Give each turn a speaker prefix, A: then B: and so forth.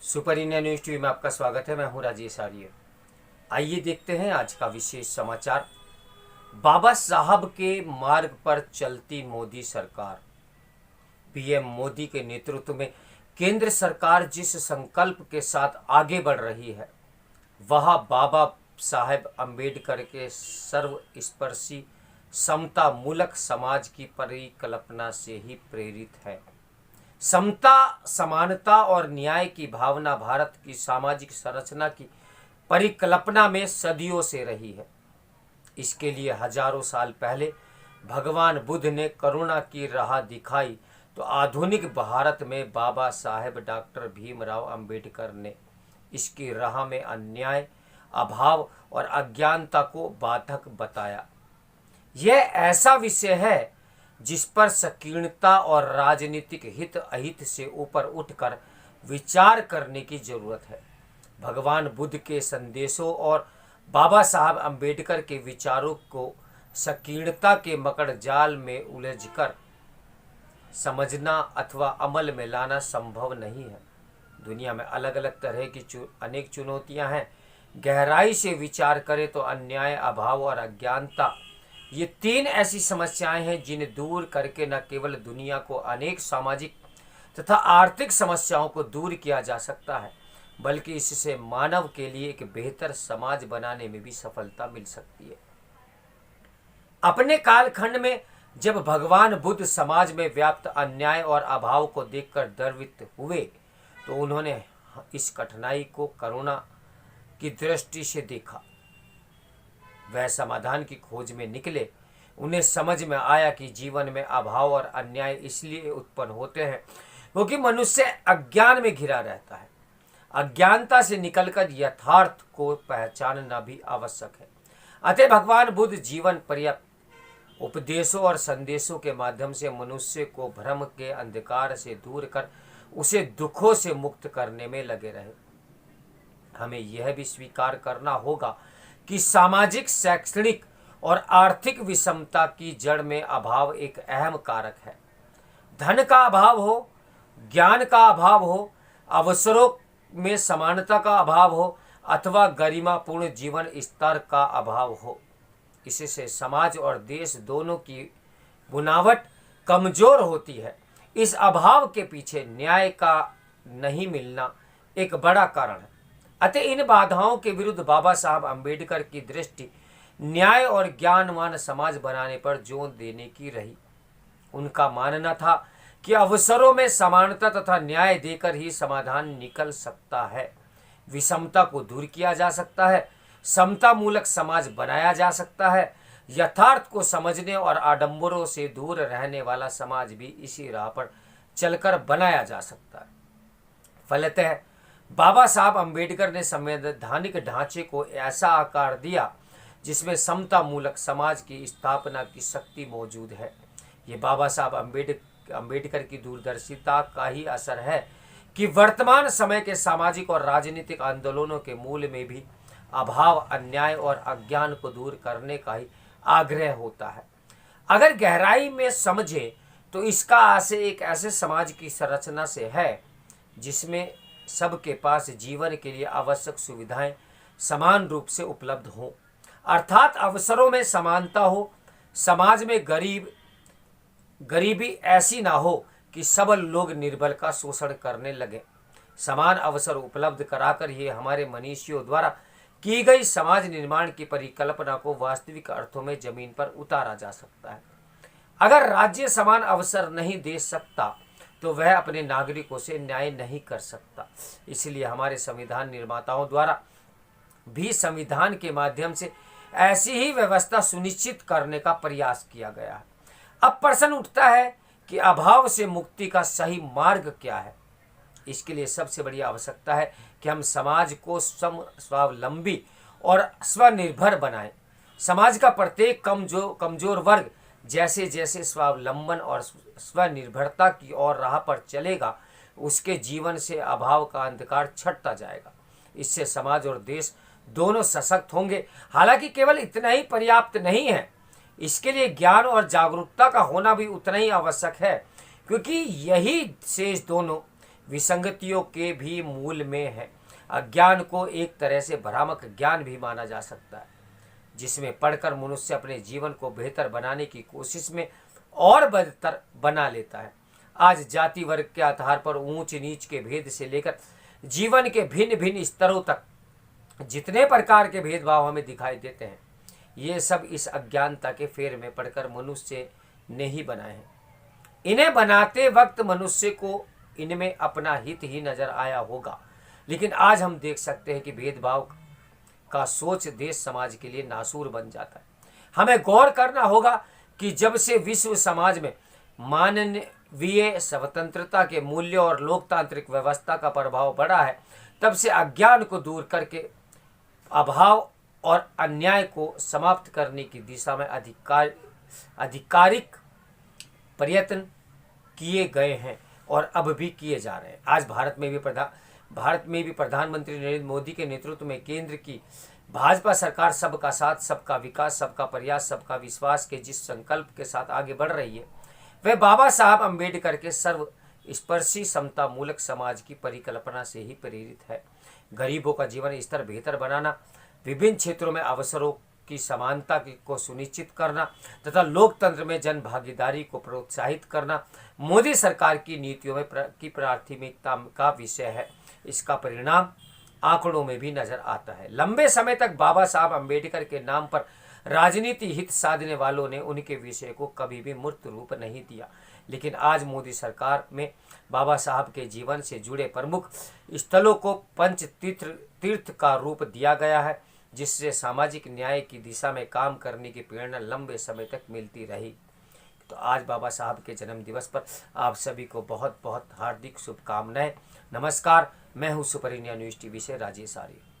A: Super India news TV में आपका स्वागत है। मैं हूं राजेश आर्य। आइए देखते हैं आज का विशेष समाचार। बाबा साहब के मार्ग पर चलती मोदी सरकार। पीएम मोदी के नेतृत्व में केंद्र सरकार जिस संकल्प के साथ आगे बढ़ रही है वह बाबा साहेब अम्बेडकर के सर्वस्पर्शी समता मूलक समाज की परिकल्पना से ही प्रेरित है। समता, समानता और न्याय की भावना भारत की सामाजिक संरचना की परिकल्पना में सदियों से रही है। इसके लिए हजारों साल पहले भगवान बुद्ध ने करुणा की राह दिखाई तो आधुनिक भारत में बाबा साहेब डॉक्टर भीमराव अंबेडकर ने इसकी राह में अन्याय, अभाव और अज्ञानता को बाधक बताया। यह ऐसा विषय है जिस पर संकीर्णता और राजनीतिक हित अहित से ऊपर उठकर विचार करने की जरूरत है। भगवान बुद्ध के संदेशों और बाबा साहब अम्बेडकर के विचारों को संकीर्णता के मकड़ जाल में उलझकर समझना अथवा अमल में लाना संभव नहीं है। दुनिया में अलग अलग तरह की अनेक चुनौतियां हैं। गहराई से विचार करें तो अन्याय, अभाव और अज्ञानता ये तीन ऐसी समस्याएं हैं जिन्हें दूर करके न केवल दुनिया को अनेक सामाजिक तथा आर्थिक समस्याओं को दूर किया जा सकता है बल्कि इससे मानव के लिए एक बेहतर समाज बनाने में भी सफलता मिल सकती है। अपने कालखंड में जब भगवान बुद्ध समाज में व्याप्त अन्याय और अभाव को देखकर द्रवित हुए तो उन्होंने इस कठिनाई को करुणा की दृष्टि से देखा। वह समाधान की खोज में निकले। उन्हें समझ में आया कि जीवन में अभाव और अन्याय इसलिए उत्पन्न होते हैं क्योंकि मनुष्य अज्ञान में घिरा रहता है। अज्ञानता से निकलकर यथार्थ को पहचानना भी आवश्यक है। अतः भगवान बुद्ध जीवन पर्याप्त उपदेशों और संदेशों के माध्यम से मनुष्य को भ्रम के अंधकार से दूर कर उसे दुखों से मुक्त करने में लगे रहे। हमें यह भी स्वीकार करना होगा कि सामाजिक, शैक्षणिक और आर्थिक विषमता की जड़ में अभाव एक अहम कारक है। धन का अभाव हो, ज्ञान का अभाव हो, अवसरों में समानता का अभाव हो अथवा गरिमापूर्ण जीवन स्तर का अभाव हो, इससे समाज और देश दोनों की बुनावट कमजोर होती है। इस अभाव के पीछे न्याय का नहीं मिलना एक बड़ा कारण है। अतः इन बाधाओं के विरुद्ध बाबा साहब अम्बेडकर की दृष्टि न्याय और ज्ञानवान समाज बनाने पर जोर देने की रही। उनका मानना था कि अवसरों में समानता तथा न्याय देकर ही समाधान निकल सकता है, विषमता को दूर किया जा सकता है, समता मूलक समाज बनाया जा सकता है। यथार्थ को समझने और आडंबरों से दूर रहने वाला समाज भी इसी राह पर चलकर बनाया जा सकता है। फलतः बाबा साहब अम्बेडकर ने संवैधानिक ढांचे को ऐसा आकार दिया जिसमें समता मूलक समाज की स्थापना की शक्ति मौजूद है। ये बाबा साहब अम्बेडकर की दूरदर्शिता का ही असर है कि वर्तमान समय के सामाजिक और राजनीतिक आंदोलनों के मूल में भी अभाव, अन्याय और अज्ञान को दूर करने का ही आग्रह होता है। अगर गहराई में समझे तो इसका आशय एक ऐसे समाज की संरचना से है जिसमें सबके पास जीवन के लिए आवश्यक सुविधाएं समान रूप से उपलब्ध हों, अर्थात अवसरों में समानता हो। समाज में गरीबी ऐसी ना हो कि सबल लोग निर्बल का शोषण करने लगे। समान अवसर उपलब्ध कराकर ये हमारे मनीषियों द्वारा की गई समाज निर्माण की परिकल्पना को वास्तविक अर्थों में जमीन पर उतारा जा सकता है। अगर राज्य समान अवसर नहीं दे सकता तो वह अपने नागरिकों से न्याय नहीं कर सकता। इसलिए हमारे संविधान निर्माताओं द्वारा भी संविधान के माध्यम से ऐसी ही व्यवस्था सुनिश्चित करने का प्रयास किया गया है। अब प्रश्न उठता है कि अभाव से मुक्ति का सही मार्ग क्या है। इसके लिए सबसे बड़ी आवश्यकता है कि हम समाज को स्वावलंबी और स्वनिर्भर बनाएं। समाज का प्रत्येक कमजोर वर्ग जैसे जैसे स्वावलंबन और स्वनिर्भरता की ओर राह पर चलेगा उसके जीवन से अभाव का अंधकार छटता जाएगा। इससे समाज और देश दोनों सशक्त होंगे। हालांकि केवल इतना ही पर्याप्त नहीं है, इसके लिए ज्ञान और जागरूकता का होना भी उतना ही आवश्यक है, क्योंकि यही शेष दोनों विसंगतियों के भी मूल में है। अज्ञान को एक तरह से भ्रामक ज्ञान भी माना जा सकता है, जिसमें पढ़कर मनुष्य अपने जीवन को बेहतर बनाने की कोशिश में और बदतर बना लेता है। आज जाति वर्ग के आधार पर ऊंच नीच के भेद से लेकर जीवन के भिन्न भिन्न स्तरों तक जितने प्रकार के भेदभाव हमें दिखाई देते हैं, ये सब इस अज्ञानता के फेर में पड़कर मनुष्य ने ही बनाए हैं। इन्हें बनाते वक्त मनुष्य को इनमें अपना हित ही नजर आया होगा, लेकिन आज हम देख सकते हैं कि भेदभाव का सोच देश समाज के लिए नासूर बन जाता है। हमें गौर करना होगा कि जब से विश्व समाज में मानवीय स्वतंत्रता के मूल्य और लोकतांत्रिक व्यवस्था का प्रभाव बढ़ा है, तब से अज्ञान को दूर करके अभाव और अन्याय को समाप्त करने की दिशा में आधिकारिक प्रयत्न किए गए हैं और अब भी किए जा रहे हैं। आज भारत में भी प्रधानमंत्री नरेंद्र मोदी के नेतृत्व में केंद्र की भाजपा सरकार सबका साथ, सबका विकास, सबका प्रयास, सबका विश्वास के जिस संकल्प के साथ आगे बढ़ रही है, वह बाबा साहब अम्बेडकर के सर्वस्पर्शी समता मूलक समाज की परिकल्पना से ही प्रेरित है। गरीबों का जीवन स्तर बेहतर बनाना, विभिन्न क्षेत्रों में अवसरों की समानता को सुनिश्चित करना तथा लोकतंत्र में जन भागीदारी को प्रोत्साहित करना मोदी सरकार की नीतियों में की प्राथमिकता का विषय है। इसका परिणाम आंकड़ों में भी नजर आता है। लंबे समय तक बाबा साहब अम्बेडकर के नाम पर राजनीति हित साधने वालों ने उनके विषय को कभी भी मूर्त रूप नहीं दिया, लेकिन आज मोदी सरकार में बाबा साहब के जीवन से जुड़े प्रमुख स्थलों को पंच तीर्थ का रूप दिया गया है, जिससे सामाजिक न्याय की दिशा में काम करने की प्रेरणा लंबे समय तक मिलती रही। तो आज बाबा साहब के जन्म दिवस पर आप सभी को बहुत बहुत हार्दिक शुभकामनाएं। नमस्कार, मैं हूं सुपर इंडिया न्यूज़ टीवी से राजेश आर्य।